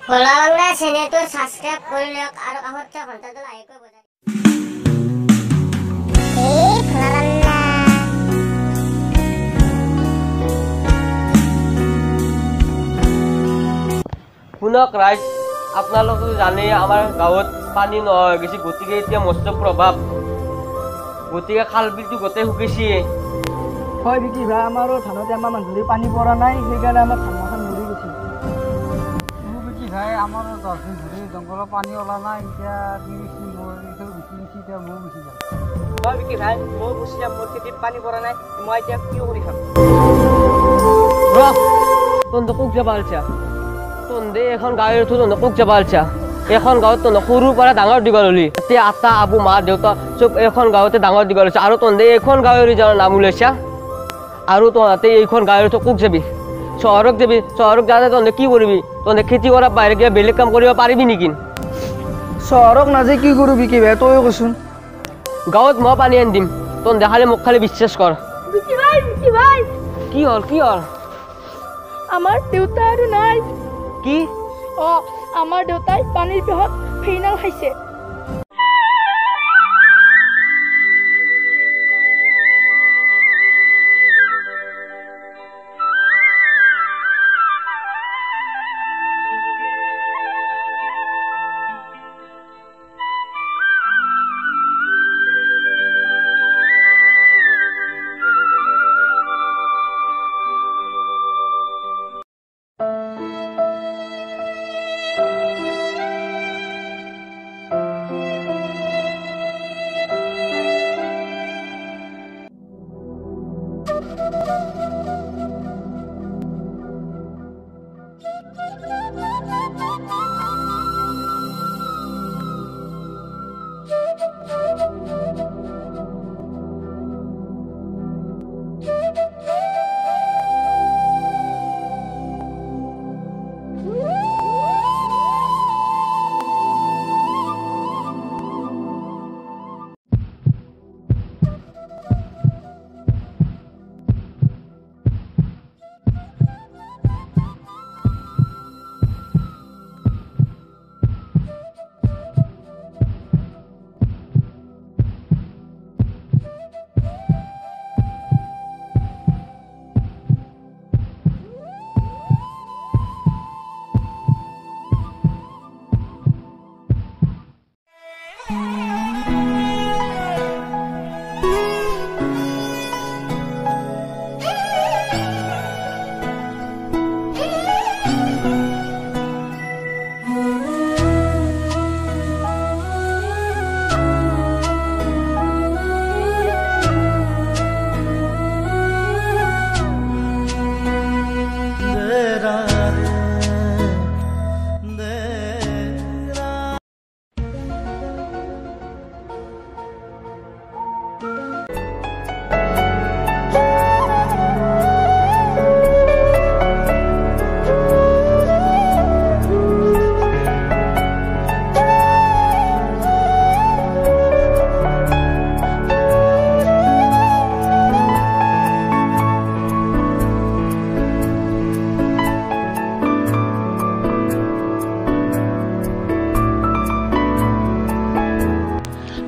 খোলা বাংলা চ্যানেলটো সাবস্ক্ৰাইব কৰি লওক আৰু কাষতে ঘণ্টাটো লাহেকৈ বজাই শুনক ৰাইজ, আপোনালোকে জানে আমাৰ গাঁৱত পানী নহয় গৈছে, গতিকে এতিয়া মস্ত প্ৰভাৱ, গতিকে খাল বিলটো গোটেই শুকিছে। হয় বিকি ভাই, আমাৰো ধানতে আমাৰ মানুহে পানী পৰা নাই, সেইকাৰণে আমাৰ ধান মাখান মৰি গৈছে। বিকি ভাই, আমাৰো 10 দিন ধৰি জংঘলৰ পানী ওলা নাই, এতিয়া এতিয়া ময়ো গুচি যাম। হয় বিকি ভাই, ময়ো গুচি যাম, মোৰ খেতিত পানী পৰা নাই, মই এতিয়া কি কৰি খাম? তন্দ কোক যাবা আলছা, তন্দে এখন গাঁৱৰ তন্দ কোক যাবা আলছা, এখন গাঁৱত তন্দ সৰুৰ পৰা ডাঙৰ দীঘল হলি, এতিয়া আটা আবু মা দেউতা চব এখন গাঁৱতে ডাঙৰ দীঘল হৈছে, আৰু তন্দে এইখন গাঁৱৰ নাম ওলাইছা, আৰু তহঁতে এইখন গাঁৱৰ কোক যাবি, চহৰক যাবি, চহৰক যাতে তহঁতে কি কৰিবি? তহঁতে খেতি কৰা বাহিৰে কিবা বেলেগ কাম কৰিব পাৰিবি নেকি? চহৰক নাযায় কি কৰোঁ বিকি ভাই, তয়ো কচোন। গাঁৱত মই পানী আনি দিম, তহঁতে খালি মোক খালি বিশ্বাস কৰ। বিকি ভাই কি হ'ল কি হ'ল? আমাৰ দেউতা আৰু নাই। কি? আমাৰ দেউতাই পানীৰ পিছত ফেইনাল খাইছে।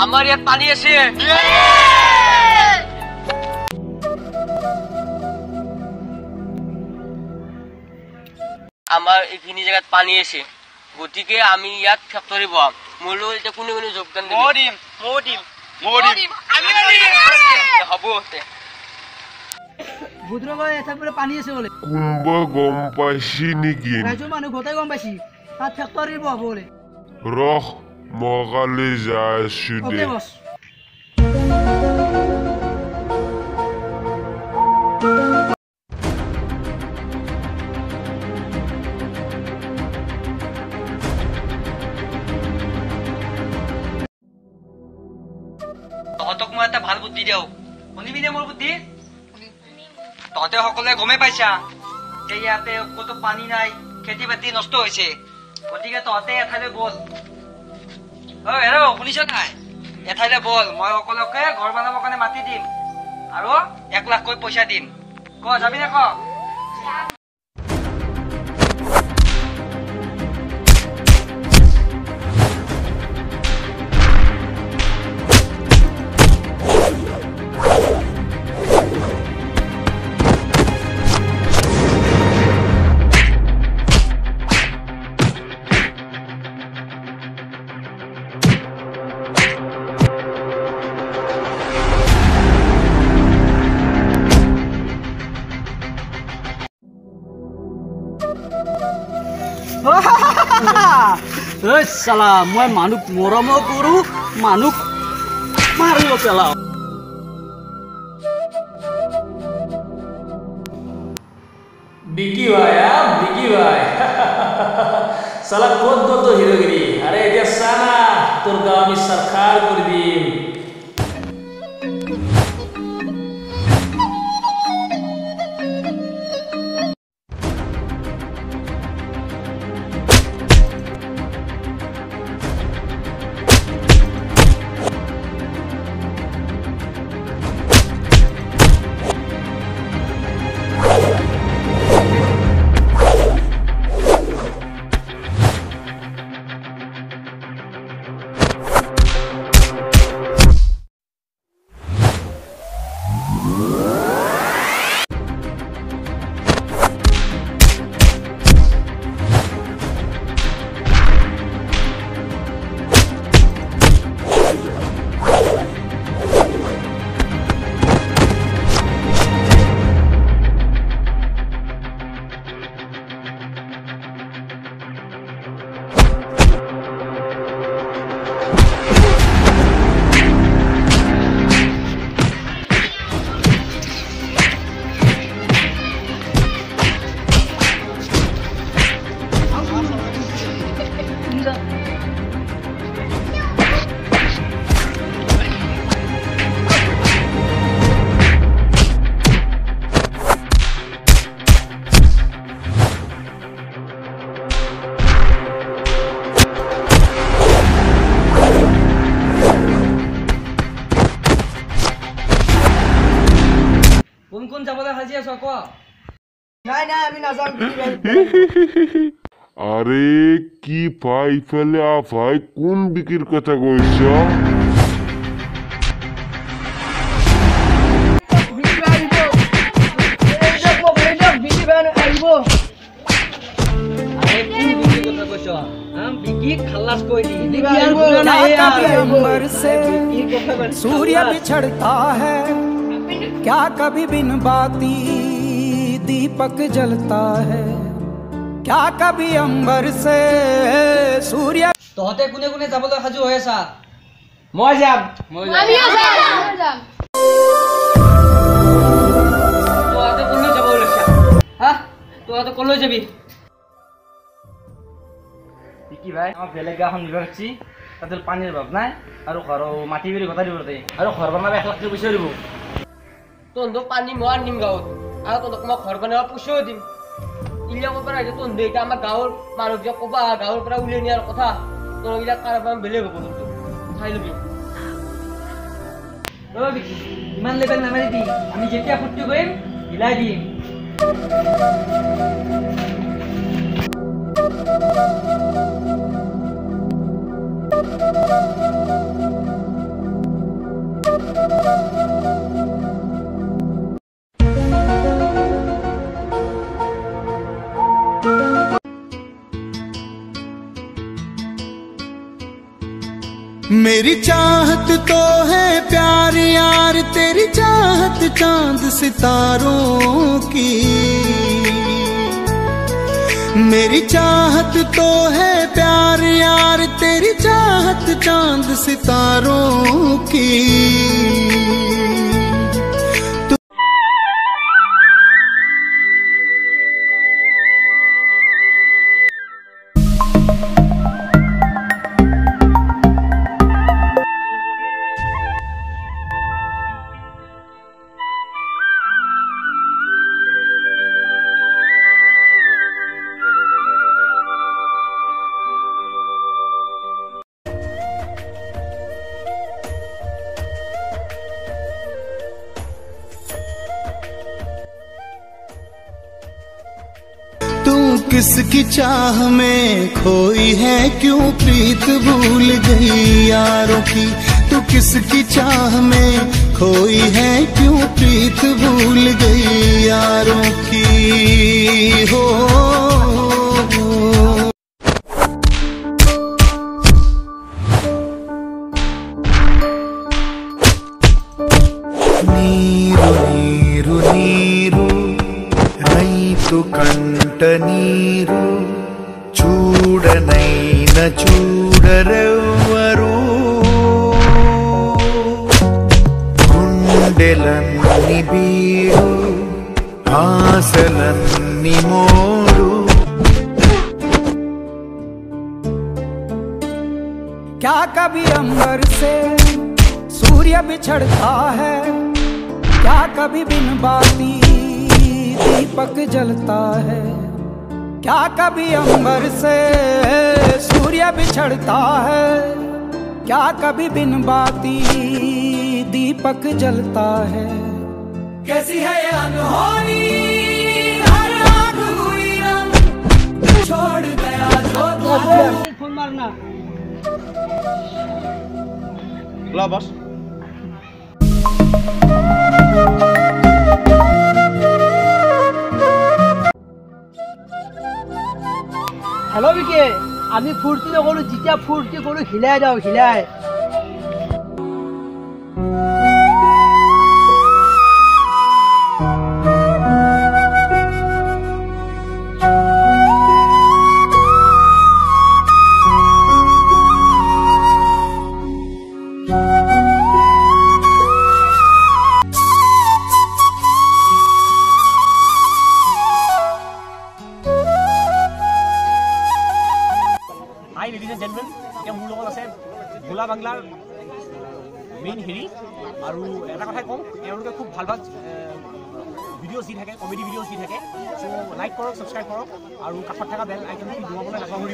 আমাৰ ইয়াত পানী আছে। আমাৰ এইখিনি জেগাত পানী আছে, গতিকে আমি ইয়াত ফেক্টৰী বহাম। মোৰ লগত এতিয়া কোনে কোনে যোগদান দিব? হ'ব পানী আছে বোলে, কোনোবা গম পাইছি নেকি? ৰাইজৰ মানুহ গোটেই গম পাইছি, তাত ফেক্টৰী বহাব বোলে। ৰহ, মই কালি যাই আছো দে। তহঁতক মই এটা ভাল বুদ্ধি দিওঁ, শুনিবি নে মোৰ বুদ্ধি? তহঁতে সকলোৱে গমেই পাইছা যে ইয়াতে ক'তো পানী নাই, খেতি বাতি নষ্ট হৈছে, গতিকে তহঁতে এঠাইলৈ বল। শুনিছ নাই? এঠাইলৈ বল, মই সকলোকে ঘৰ বনাবৰ কাৰণে মাতি দিম আৰু 1 লাখকৈ পইচা দিম। ক যাবি নে ক? চালা মই মানুহ মৰমো কৰোঁ মানুহ মাৰিব পেলাওঁ বিকি ভাই বিকি ভাই সালা কত হিরোগিরি আরে এটা সানা তোর গাঁও আমি সরকার করে দিম কোন যাবলৈ সাজি আছ কোৱা নাই নাই আমি নাযাওঁ আরে কি ভাই ফেলে ভাই কোন বিকির কথা কইছ सूर्य बिछड़ता है क्या कभी बिन बाती दीपक जलता है क्या कभी अंबर से सूर्य তহঁতে কোনে কোনে যাবলৈ সাজু হৈ আছা মই যাম তহঁতে কলৈ যাব ওলাইছা হা তহঁতে কলৈ যাবি কি ভাই আমাৰ বেলেগ গাঁওখন নিব লাগছি তাতে পানীৰ অভাৱ নাই আৰু ঘৰৰ মাটি বাৰী গতাই দিব তাতে আৰু ঘৰ বনাব 1 লাখ পইচা দিব তহঁতক পানী মই নিম গাঁৱত আৰু তহঁতক মই ঘৰ বনাব পইচাও দিম ইলাকৰ পৰা আহিছে তহঁতে এতিয়া আমাৰ গাঁৱৰ মানুহবিলাক ক'বা গাঁৱৰ পৰা উলিয়াই নিয়াৰ কথা তহঁতবিলাক কাৰোবাৰ বেলেগ হ'ব তহঁতে চাই ল'বি ইমান লেবেল নামাৰিবি আমি যেতিয়া ফূৰ্তি কৰিম হিলাই দিম मेरी चाहत तो है प्यार यार तेरी चाहत चांद सितारों की मेरी चाहत तो है प्यार यार तेरी चाहत चांद सितारों की किसकी चाह में खोई है क्यों प्रीत भूल गई यारों की तू किसकी चाह में खोई है क्यों प्रीत भूल गई यारों की हो नीरू नीरू नीरू रैतु कंट नीरू चू చూడనైన చూడరెవ్వరు గుండెలన్నీ బీడు ఆశలన్నీ మోడు क्या कभी अंबर से सूर्य बिछड़ता है क्या कभी बिन बाती दीपक जलता है क्या कभी अंबर से सूर्य बिछड़ता है क्या कभी बिन बाती दीपक जलता है कैसी है ये अनहोनी हर आँख हुई रंग छोड़ गया जो फोन मारना ला बस हेलो विके আমি ফুৰ্তি নকৰো যেতিয়া ফুৰ্তি কৰো হিলাই যাও হিলাই Hi ladies and gentlemen, এতিয়া মোৰ লগত আছে ভোলা বাংলাৰ মেইন হেৰি আৰু এটা কথা কম এওঁলোকে খুব ভাল ভাল ভিডিঅ'জ দি থাকে কমেডি ভিডিঅ'জ দি থাকে চ' লাইক কৰক ছাবস্ক্ৰাইব কৰক আৰু কাষত থকা বেল আইকনটো দবাবলৈ নাপাহৰিব